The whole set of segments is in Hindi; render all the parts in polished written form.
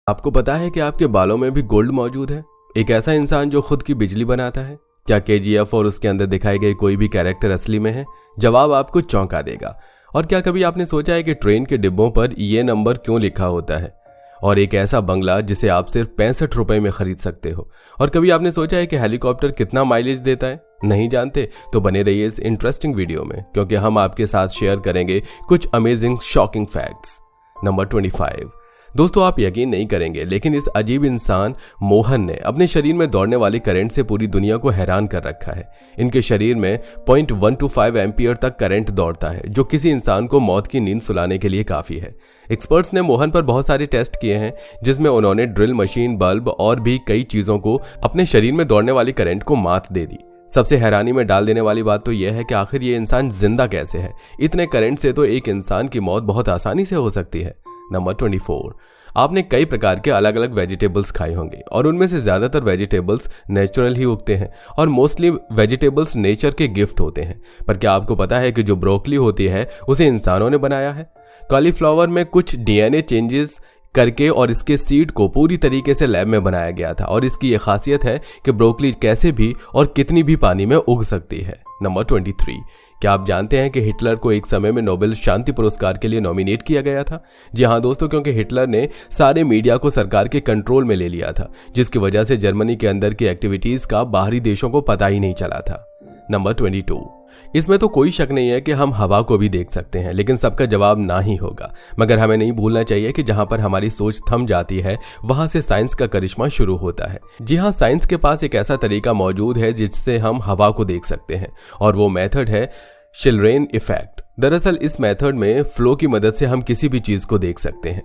आपको पता है कि आपके बालों में भी गोल्ड मौजूद है? एक ऐसा इंसान जो खुद की बिजली बनाता है। क्या KGF और उसके अंदर दिखाए गए कोई भी कैरेक्टर असली में है? जवाब आपको चौंका देगा। और क्या कभी आपने सोचा है कि ट्रेन के डिब्बों पर ये नंबर क्यों लिखा होता है? और एक ऐसा बंगला जिसे आप सिर्फ 65 रुपए में खरीद सकते हो। और कभी आपने सोचा है कि हेलीकॉप्टर कितना माइलेज देता है? नहीं जानते? तो बने रहिए इस इंटरेस्टिंग वीडियो में, क्योंकि हम आपके साथ शेयर करेंगे कुछ अमेजिंग शॉकिंग फैक्ट्स। नंबर 25। दोस्तों, आप यकीन नहीं करेंगे, लेकिन इस अजीब इंसान मोहन ने अपने शरीर में दौड़ने वाली करंट से पूरी दुनिया को हैरान कर रखा है। इनके शरीर में 0.125 एम्पियर तक करंट दौड़ता है, जो किसी इंसान को मौत की नींद सुलाने के लिए काफी है। एक्सपर्ट्स ने मोहन पर बहुत सारे टेस्ट किए हैं, जिसमें उन्होंने ड्रिल मशीन, बल्ब और भी कई चीजों को अपने शरीर में दौड़ने वाली करंट को मात दे दी। सबसे हैरानी में डाल देने वाली बात तो यह है कि आखिर ये इंसान जिंदा कैसे है? इतने करंट से तो एक इंसान की मौत बहुत आसानी से हो सकती है। नंबर 24। आपने कई प्रकार के अलग अलग वेजिटेबल्स खाए होंगे और उनमें से ज्यादातर वेजिटेबल्स नेचुरल ही उगते हैं और मोस्टली वेजिटेबल्स नेचर के गिफ्ट होते हैं। पर क्या आपको पता है कि जो ब्रोकली होती है उसे इंसानों ने बनाया है? कॉलीफ्लावर में कुछ DNA चेंजेस करके और इसके सीड को पूरी तरीके से लैब में बनाया गया था और इसकी यह खासियत है कि ब्रोकली कैसे भी और कितनी भी पानी में उग सकती है। नंबर 23। क्या आप जानते हैं कि हिटलर को एक समय में नोबेल शांति पुरस्कार के लिए नॉमिनेट किया गया था? जी हाँ दोस्तों, क्योंकि हिटलर ने सारे मीडिया को सरकार के कंट्रोल में ले लिया था, जिसकी वजह से जर्मनी के अंदर की एक्टिविटीज का बाहरी देशों को पता ही नहीं चला था। नंबर 22। इसमें तो कोई शक नहीं है कि हम हवा को भी देख सकते हैं, लेकिन सबका जवाब ना ही होगा। मगर हमें नहीं भूलना चाहिए कि जहां पर हमारी सोच थम जाती है, वहां से साइंस का करिश्मा शुरू होता है। जी हाँ, साइंस के पास एक ऐसा तरीका मौजूद है जिससे हम हवा को देख सकते हैं, और वो मेथड है शिलरेन इफेक्ट। दरअसल इस मेथड में फ्लो की मदद से हम किसी भी चीज को देख सकते हैं।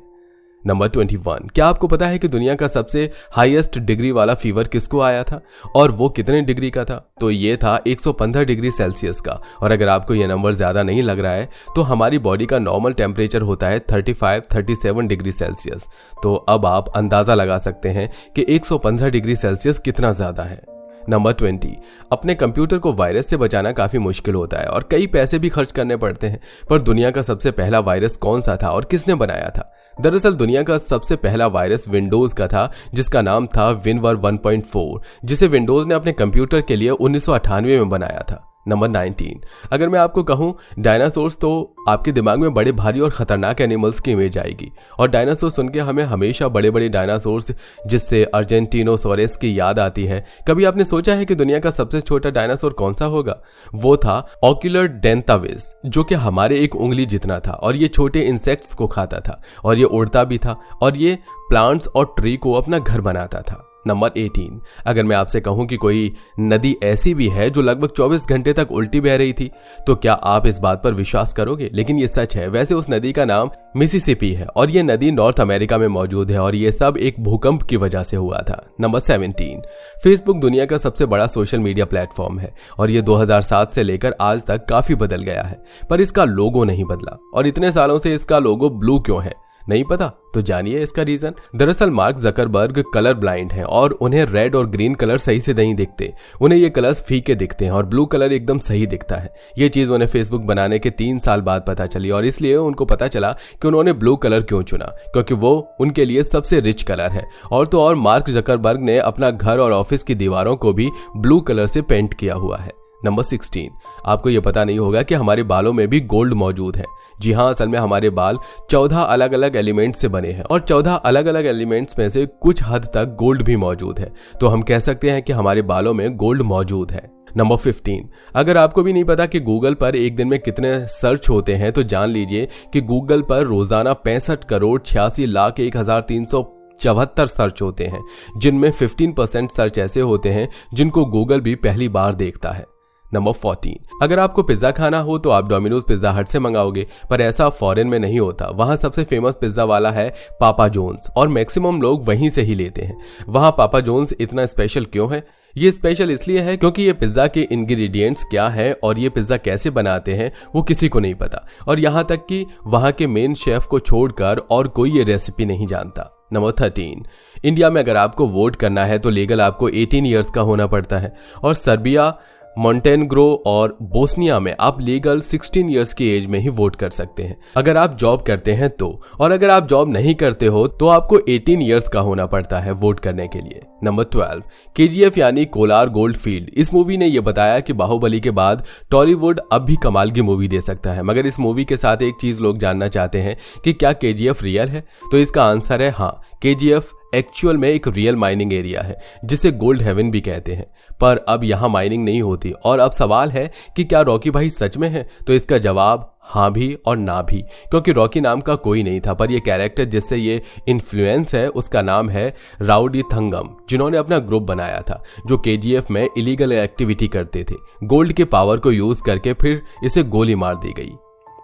नंबर 21। क्या आपको पता है कि दुनिया का सबसे हाईएस्ट डिग्री वाला फीवर किसको आया था और वो कितने डिग्री का था? तो ये था 115 डिग्री सेल्सियस का। और अगर आपको ये नंबर ज्यादा नहीं लग रहा है, तो हमारी बॉडी का नॉर्मल टेम्परेचर होता है 35-37 डिग्री सेल्सियस। तो अब आप अंदाजा लगा सकते हैं कि 115 डिग्री सेल्सियस कितना ज्यादा है। नंबर 20। अपने कंप्यूटर को वायरस से बचाना काफी मुश्किल होता है और कई पैसे भी खर्च करने पड़ते हैं। पर दुनिया का सबसे पहला वायरस कौन सा था और किसने बनाया था? दरअसल दुनिया का सबसे पहला वायरस विंडोज का था, जिसका नाम था विनवर 1.4, जिसे विंडोज ने अपने कंप्यूटर के लिए 1998 में बनाया था। नंबर 19। अगर मैं आपको कहूं डायनासोर्स, तो आपके दिमाग में बड़े भारी और खतरनाक एनिमल्स की इमेज आएगी। और डायनासोर सुन के हमें हमेशा बड़े बड़े डायनासोर्स, जिससे अर्जेंटिनोसॉरस की याद आती है। कभी आपने सोचा है कि दुनिया का सबसे छोटा डायनासोर कौन सा होगा? वो था ओक्युलोडेंथाविस, जो कि हमारे एक उंगली जितना था और ये छोटे इंसेक्ट्स को खाता था और ये उड़ता भी था और ये प्लांट्स और ट्री को अपना घर बनाता था। नंबर 18। अगर मैं आपसे कहूं कि कोई नदी ऐसी भी है जो लगभग 24 घंटे तक उल्टी बह रही थी, तो क्या आप इस बात पर विश्वास करोगे? लेकिन ये सच है। वैसे उस नदी का नाम मिसिसिपी है और ये नदी नॉर्थ अमेरिका में मौजूद है और ये सब एक भूकंप की वजह से हुआ था। नंबर 17। फेसबुक दुनिया का सबसे बड़ा सोशल मीडिया प्लेटफॉर्म है और ये 2007 से लेकर आज तक काफी बदल गया है, पर इसका लोगो नहीं बदला। और इतने सालों से इसका लोगो ब्लू क्यों है? नहीं पता? तो जानिए इसका रीजन। दरअसल मार्क जकरबर्ग कलर ब्लाइंड हैं और उन्हें रेड और ग्रीन कलर सही से नहीं दिखते। उन्हें ये कलर्स फीके दिखते हैं और ब्लू कलर एकदम सही दिखता है। ये चीज उन्हें फेसबुक बनाने के 3 साल बाद पता चली और इसलिए उनको पता चला कि उन्होंने ब्लू कलर क्यों चुना, क्योंकि वो उनके लिए सबसे रिच कलर है। और तो और मार्क जकरबर्ग ने अपना घर और ऑफिस की दीवारों को भी ब्लू कलर से पेंट किया हुआ है। नंबर 16। आपको यह पता नहीं होगा कि हमारे बालों में भी गोल्ड मौजूद है। जी हाँ, असल में हमारे बाल 14 अलग अलग एलिमेंट्स से बने हैं और 14 अलग अलग एलिमेंट्स में से कुछ हद तक गोल्ड भी मौजूद है। तो हम कह सकते हैं कि हमारे बालों में गोल्ड मौजूद है। नंबर 15। अगर आपको भी नहीं पता कि गूगल पर एक दिन में कितने सर्च होते हैं, तो जान लीजिए कि गूगल पर रोजाना 65,86,01,374 सर्च होते हैं, जिनमें 15% सर्च ऐसे होते हैं जिनको गूगल भी पहली बार देखता है। नंबर 14। अगर आपको पिज्जा खाना हो तो आप डोमिनोज पिज्जा हट से मंगाओगे, पर ऐसा फॉरेन में नहीं होता। वहां सबसे फेमस पिज्जा वाला है पापा जोन्स और मैक्सिमम लोग वहीं से ही लेते हैं। वहां पापा जोन्स इतना स्पेशल क्यों है? ये स्पेशल इसलिए है क्योंकि ये पिज्जा के इंग्रेडिएंट्स क्या है और ये पिज्जा कैसे बनाते हैं वो किसी को नहीं पता, और यहाँ तक कि वहां के मेन शेफ को छोड़कर और कोई ये रेसिपी नहीं जानता। नंबर 13। इंडिया में अगर आपको वोट करना है तो लीगल आपको 18 ईयर्स का होना पड़ता है और सर्बिया मोंटेनग्रो और बोस्निया में आप लीगल 16 इयर्स की एज में ही वोट कर सकते हैं अगर आप जॉब करते हैं तो, और अगर आप जॉब नहीं करते हो तो आपको 18 इयर्स का होना पड़ता है वोट करने के लिए। नंबर 12, KGF यानी कोलार गोल्ड फील्ड। इस मूवी ने यह बताया कि बाहुबली के बाद टॉलीवुड अब भी कमाल की मूवी दे सकता है, मगर इस मूवी के साथ एक चीज लोग जानना चाहते हैं कि क्या KGF रियल है, तो इसका आंसर है हाँ। KGF एक्चुअल में एक रियल माइनिंग एरिया है जिसे गोल्ड हेवन भी कहते हैं, पर अब यहाँ माइनिंग नहीं होती। और अब सवाल है कि क्या रॉकी भाई सच में है, तो इसका जवाब हाँ भी और ना भी, क्योंकि रॉकी नाम का कोई नहीं था, पर ये कैरेक्टर जिससे ये इन्फ्लुएंस है उसका नाम है राउडी थंगम, जिन्होंने अपना ग्रुप बनाया था जो KGF में इलीगल एक्टिविटी करते थे। गोल्ड के पावर को यूज करके फिर इसे गोली मार दी गई।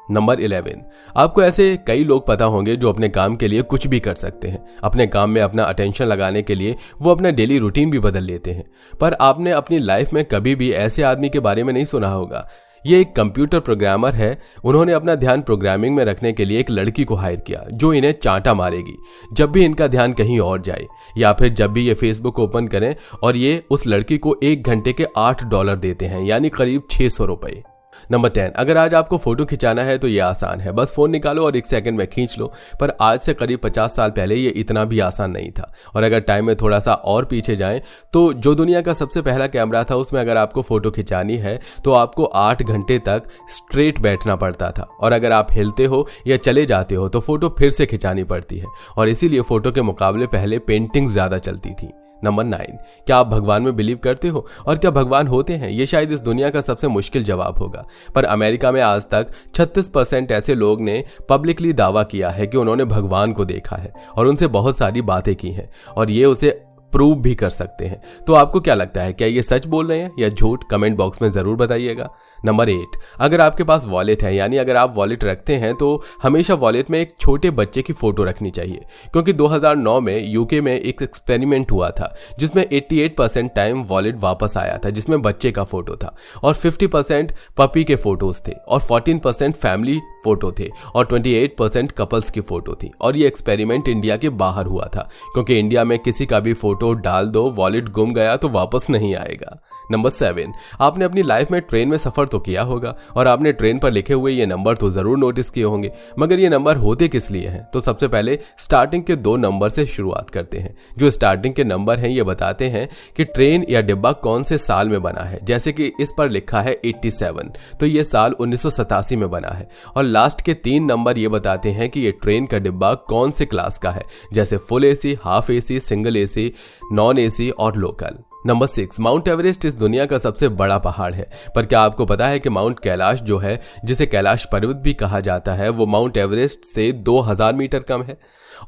नंबर 11, आपको ऐसे कई लोग पता होंगे जो अपने काम के लिए कुछ भी कर सकते हैं। अपने काम में अपना अटेंशन लगाने के लिए वो अपना डेली रूटीन भी बदल लेते हैं, पर आपने अपनी लाइफ में कभी भी ऐसे आदमी के बारे में नहीं सुना होगा। ये एक कंप्यूटर प्रोग्रामर है। उन्होंने अपना ध्यान प्रोग्रामिंग में रखने के लिए एक लड़की को हायर किया जो इन्हें चांटा मारेगी जब भी इनका ध्यान कहीं और जाए, या फिर जब भी ये फेसबुक ओपन करें, और ये उस लड़की को 1 घंटे के $8 देते हैं, यानी करीब 600 रुपए। नंबर 10, अगर आज आपको फोटो खिंचाना है तो ये आसान है, बस फोन निकालो और 1 सेकंड में खींच लो। पर आज से करीब 50 साल पहले ये इतना भी आसान नहीं था। और अगर टाइम में थोड़ा सा और पीछे जाएं तो जो दुनिया का सबसे पहला कैमरा था उसमें अगर आपको फोटो खिंचानी है तो आपको 8 घंटे तक स्ट्रेट बैठना पड़ता था, और अगर आप हिलते हो या चले जाते हो तो फोटो फिर से खिंचानी पड़ती है, और इसीलिए फोटो के मुकाबले पहले पेंटिंग ज्यादा चलती थी। नंबर 9, क्या आप भगवान में बिलीव करते हो, और क्या भगवान होते हैं? ये शायद इस दुनिया का सबसे मुश्किल जवाब होगा, पर अमेरिका में आज तक 36% ऐसे लोग ने पब्लिकली दावा किया है कि उन्होंने भगवान को देखा है और उनसे बहुत सारी बातें की हैं, और ये उसे प्रूव भी कर सकते हैं। तो आपको क्या लगता है, क्या ये सच बोल रहे हैं या झूठ? कमेंट बॉक्स में जरूर बताइएगा। नंबर 8, अगर आपके पास वॉलेट है, यानी अगर आप वॉलेट रखते हैं तो हमेशा वॉलेट में एक छोटे बच्चे की फोटो रखनी चाहिए, क्योंकि 2009 में यूके में एक एक्सपेरिमेंट हुआ था जिसमें 88% टाइम वॉलेट वापस आया था जिसमें बच्चे का फोटो था, और 50% पपी के फोटोज थे, और 14% फैमिली फोटो थे, और 28% कपल्स की फोटो थी। और ये एक्सपेरिमेंट इंडिया के बाहर हुआ था, क्योंकि इंडिया में किसी का भी फोटो डाल दो, वॉलेट गुम गया तो वापस नहीं आएगा। नंबर 7, आपने अपनी लाइफ में ट्रेन में सफर तो किया होगा, और आपने ट्रेन पर लिखे हुए ये नंबर तो जरूर नोटिस किए होंगे, मगर ये नंबर होते किस लिए हैं? तो सबसे पहले स्टार्टिंग के 2 नंबर से शुरुआत करते हैं। जो स्टार्टिंग के नंबर हैं ये बताते हैं कि ट्रेन या डिब्बा कौन से साल में बना है, जैसे कि इस पर लिखा है 87, तो ये साल 1987 में बना है। और लास्ट के 3 नंबर ये बताते हैं कि ये ट्रेन का डिब्बा कौन से क्लास का है, जैसे full AC, half AC, single AC, non AC और लोकल। नंबर 6, माउंट एवरेस्ट इस दुनिया का सबसे बड़ा पहाड़ है, पर क्या आपको पता है कि माउंट कैलाश जो है, जिसे कैलाश पर्वत भी कहा जाता है, वो माउंट एवरेस्ट से 2000 मीटर कम है,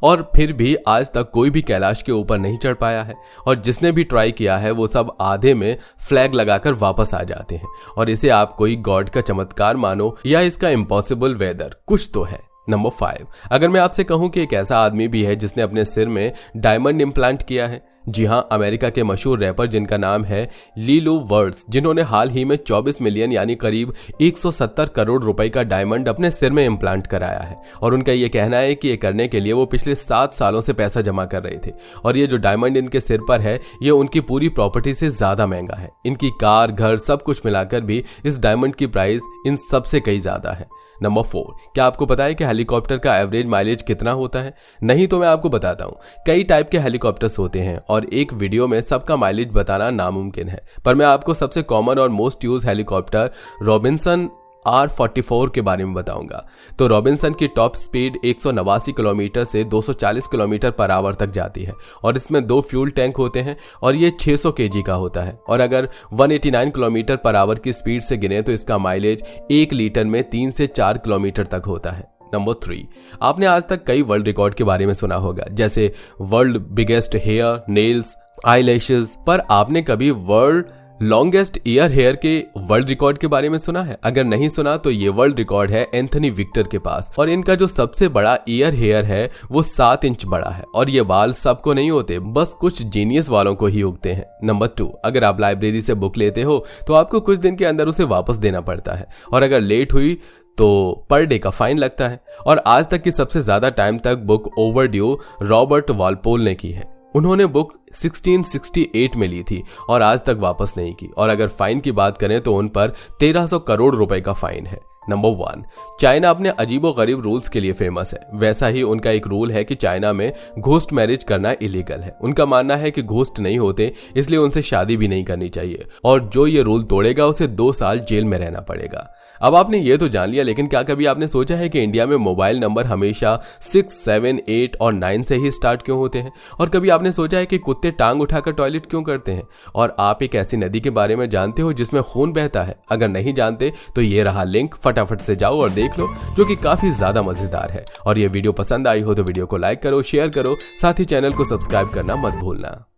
और फिर भी आज तक कोई भी कैलाश के ऊपर नहीं चढ़ पाया है, और जिसने भी ट्राई किया है वो सब आधे में फ्लैग लगाकर वापस आ जाते हैं। और इसे आप कोई गॉड का चमत्कार मानो या इसका इम्पॉसिबल वेदर, कुछ तो है। नंबर 5, अगर मैं आपसे कहूं कि एक ऐसा आदमी भी है जिसने अपने सिर में डायमंड इम्प्लांट किया है, जी हाँ, अमेरिका के मशहूर रैपर जिनका नाम है लीलो वर्ड्स, जिन्होंने हाल ही में 24 मिलियन यानी करीब 170 करोड़ रुपए का डायमंड अपने सिर में इम्प्लांट कराया है। और उनका ये कहना है कि ये करने के लिए वो पिछले 7 सालों से पैसा जमा कर रहे थे, और ये जो डायमंड इनके सिर पर है ये उनकी पूरी प्रॉपर्टी से ज्यादा महंगा है। इनकी कार, घर सब कुछ मिलाकर भी इस डायमंड की प्राइस इन सबसे कई ज्यादा है। नंबर 4, क्या आपको पता है कि हेलीकॉप्टर का एवरेज माइलेज कितना होता है? नहीं तो मैं आपको बताता हूँ। कई टाइप के हेलीकॉप्टर्स होते हैं और एक वीडियो में सबका माइलेज बताना नामुमकिन है, पर मैं आपको सबसे कॉमन और most use helicopter Robinson R44 के बारे में बताऊंगा। तो रॉबिन्सन की टॉप स्पीड 189 किलोमीटर से 240 किलोमीटर पर आवर तक जाती है, और इसमें 2 फ्यूल टैंक होते हैं, और ये 600 kg का होता है। और अगर 189 किलोमीटर पर आवर की स्पीड से गिने तो इसका माइलेज 1 लीटर में 3 से 4 किलोमीटर तक होता है। नंबर 3, आपने आज तक कई वर्ल्ड रिकॉर्ड के बारे में सुना होगा, जैसे world biggest hair, nails, eyelashes, पर आपने कभी वर्ल्ड लॉन्गेस्ट ईयर हेयर के वर्ल्ड रिकॉर्ड के बारे में सुना है? अगर नहीं सुना तो ये वर्ल्ड रिकॉर्ड है एंथनी विक्टर के पास, और इनका जो सबसे बड़ा ईयर हेयर है वो 7 इंच बड़ा है, और ये बाल सबको नहीं होते, बस कुछ जीनियस वालों को ही उगते हैं। नंबर 2, अगर आप लाइब्रेरी से बुक लेते हो तो आपको कुछ दिन के अंदर उसे वापस देना पड़ता है, और अगर लेट हुई तो पर डे का फाइन लगता है। और आज तक की सबसे ज्यादा टाइम तक बुक ओवरड्यू रॉबर्ट वॉलपोल ने की है। उन्होंने बुक 1668 में ली थी और आज तक वापस नहीं की। और अगर फाइन की बात करें तो उन पर 1300 करोड़ रुपए का फाइन है। नंबर 1, चाइना अपने अजीबोगरीब रूल्स के लिए फेमस है। वैसा ही उनका एक रूल है कि चाइना में घोस्ट मैरिज करना इलीगल है। उनका मानना है कि घोस्ट नहीं होते, इसलिए उनसे शादी भी नहीं करनी चाहिए और जो ये रूल तोड़ेगा उसे 2 साल जेल में रहना पड़ेगा। अब आपने ये तो जान लिया, लेकिन क्या कभी आपने सोचा है कि इंडिया में मोबाइल नंबर हमेशा 6, 7, 8 और 9 से ही स्टार्ट क्यों होते हैं? और कभी आपने सोचा है कि कुत्ते टांग उठाकर टॉयलेट क्यों करते हैं? और आप एक ऐसी नदी के बारे में जानते हो जिसमें खून बहता है? अगर नहीं जानते तो ये रहा लिंक, फटाफट से जाओ और देख लो, जो कि काफी ज्यादा मजेदार है। और ये वीडियो पसंद आई हो तो वीडियो को लाइक करो, शेयर करो, साथ ही चैनल को सब्सक्राइब करना मत भूलना।